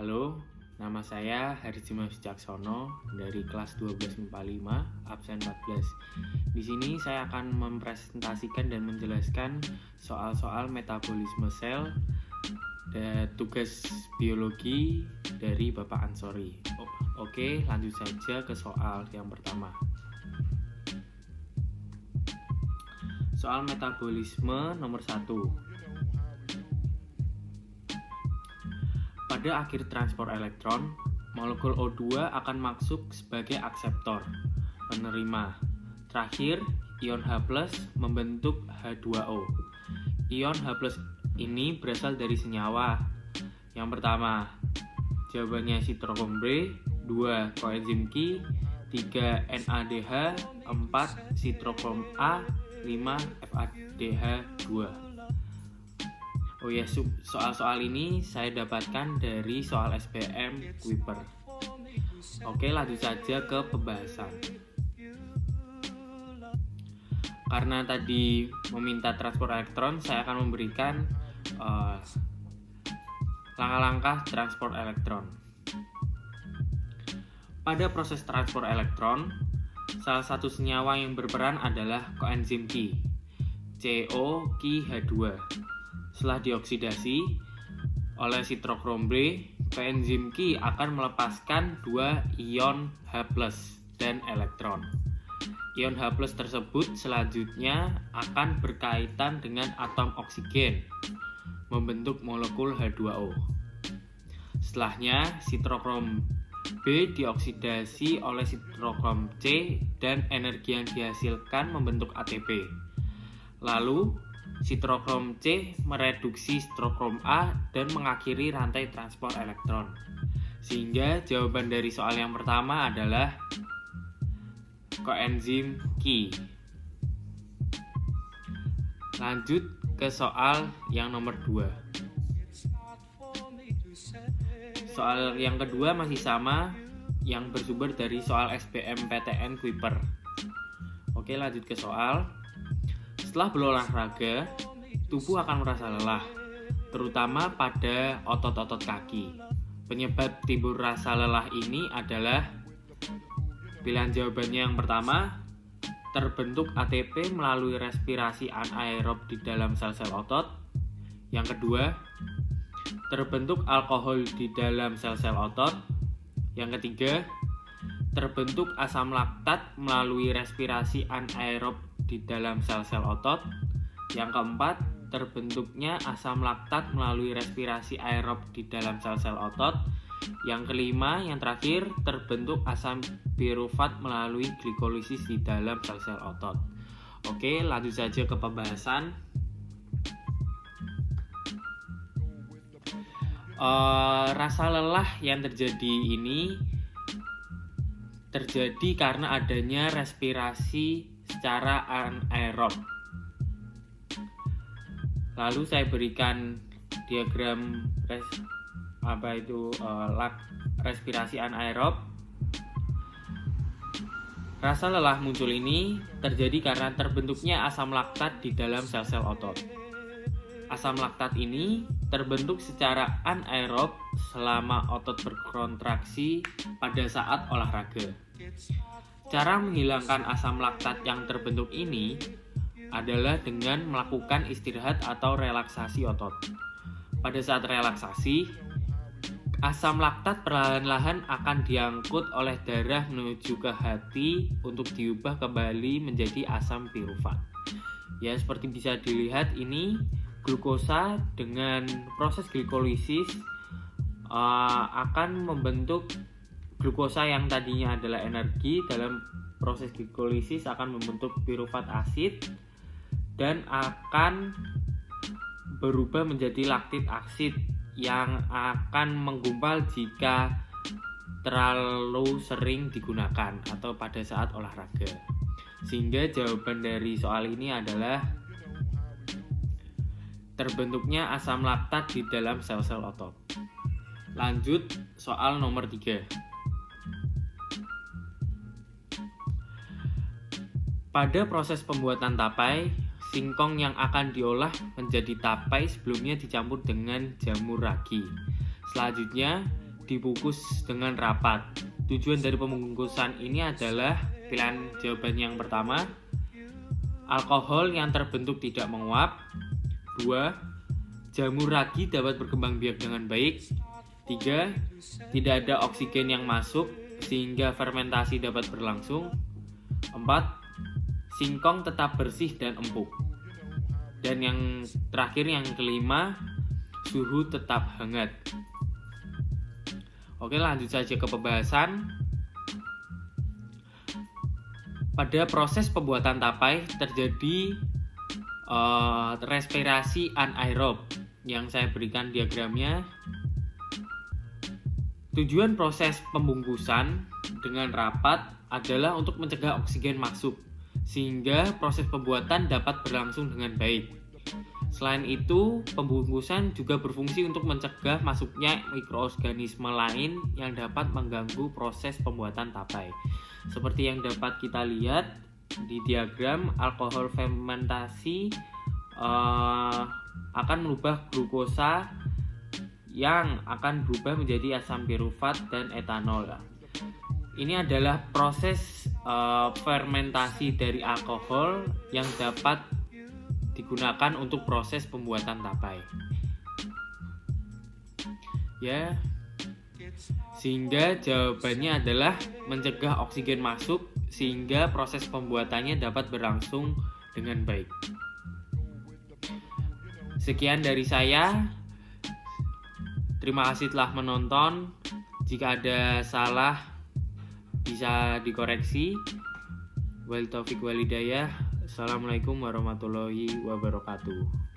Halo, nama saya Harjima Wicaksono dari kelas 12 MIPA 5, absen 14. Di sini saya akan mempresentasikan dan menjelaskan soal-soal metabolisme sel dan tugas biologi dari Bapak Ansori. Oke, lanjut saja ke soal yang pertama. Soal metabolisme nomor 1. Pada akhir transport elektron, molekul O2 akan masuk sebagai akseptor, penerima. Terakhir, ion H+ membentuk H2O. Ion H+ ini berasal dari senyawa. Yang pertama, jawabannya sitrokrom B, 2 koenzim Q, 3 NADH, 4 sitrokrom A, 5 FADH2. Oh ya, soal-soal ini saya dapatkan dari soal SBM Kuiper. Oke, lanjut saja ke pembahasan. Karena tadi meminta transport elektron, saya akan memberikan langkah-langkah transport elektron. Pada proses transport elektron, salah satu senyawa yang berperan adalah koenzim Q, COQH2. Setelah dioksidasi oleh sitrokrom B, koenzim Q akan melepaskan 2 ion H+ dan elektron. Ion H+ tersebut selanjutnya akan berkaitan dengan atom oksigen, membentuk molekul H2O. Setelahnya, sitrokrom B dioksidasi oleh sitrokrom C dan energi yang dihasilkan membentuk ATP. Lalu, sitrokrom C mereduksi sitrokrom A dan mengakhiri rantai transport elektron. Sehingga jawaban dari soal yang pertama adalah koenzim Q. Lanjut ke soal yang nomor 2. Soal yang kedua masih sama, yang bersumber dari soal SBM PTN Kuiper. Oke, lanjut ke soal. Setelah berolahraga, tubuh akan merasa lelah, terutama pada otot-otot kaki. Penyebab timbul rasa lelah ini adalah pilihan jawabannya yang pertama, terbentuk ATP melalui respirasi anaerob di dalam sel-sel otot. Yang kedua, terbentuk alkohol di dalam sel-sel otot. Yang ketiga, terbentuk asam laktat melalui respirasi anaerob di dalam sel-sel otot. Yang keempat, terbentuknya asam laktat melalui respirasi aerob di dalam sel-sel otot. Yang kelima, yang terakhir, terbentuk asam pirufat melalui glikolisis di dalam sel-sel otot. Oke, lanjut saja ke pembahasan. Rasa lelah yang terjadi ini terjadi karena adanya respirasi secara anaerob. Lalu saya berikan diagram respirasi anaerob. Rasa lelah muncul ini terjadi karena terbentuknya asam laktat di dalam sel-sel otot. Asam laktat ini terbentuk secara anaerob selama otot berkontraksi pada saat olahraga. Cara menghilangkan asam laktat yang terbentuk ini adalah dengan melakukan istirahat atau relaksasi otot. Pada saat relaksasi, asam laktat perlahan-lahan akan diangkut oleh darah menuju ke hati untuk diubah kembali menjadi asam pirufat. Ya, seperti bisa dilihat ini glukosa dengan proses glikolisis akan membentuk glukosa yang tadinya adalah energi. Dalam proses glikolisis akan membentuk pirufat asid dan akan berubah menjadi laktik asid yang akan menggumpal jika terlalu sering digunakan atau pada saat olahraga. Sehingga jawaban dari soal ini adalah terbentuknya asam laktat di dalam sel-sel otot. Lanjut soal nomor 3. Pada proses pembuatan tapai, singkong yang akan diolah menjadi tapai sebelumnya dicampur dengan jamur ragi. Selanjutnya, dibungkus dengan rapat. Tujuan dari pembungkusan ini adalah pilihan jawaban yang pertama, alkohol yang terbentuk tidak menguap. 2. Jamur ragi dapat berkembang biak dengan baik. 3. Tidak ada oksigen yang masuk sehingga fermentasi dapat berlangsung. 4. Singkong tetap bersih dan empuk. Dan yang terakhir, yang kelima, suhu tetap hangat. Oke, lanjut saja ke pembahasan. Pada proses pembuatan tapai terjadi respirasi anaerob yang saya berikan diagramnya. Tujuan proses pembungkusan dengan rapat adalah untuk mencegah oksigen masuk sehingga proses pembuatan dapat berlangsung dengan baik. Selain itu, pembungkusan juga berfungsi untuk mencegah masuknya mikroorganisme lain yang dapat mengganggu proses pembuatan tapai. Seperti yang dapat kita lihat di diagram, alkohol fermentasi akan merubah glukosa yang akan berubah menjadi asam pirufat dan etanol. Ini adalah proses fermentasi dari alkohol yang dapat digunakan untuk proses pembuatan tapai. Ya, sehingga jawabannya adalah mencegah oksigen masuk sehingga proses pembuatannya dapat berlangsung dengan baik. Sekian dari saya. Terima kasih telah menonton. Jika ada salah bisa dikoreksi. Wal taufiq wal hidayah. Assalamualaikum warahmatullahi wabarakatuh.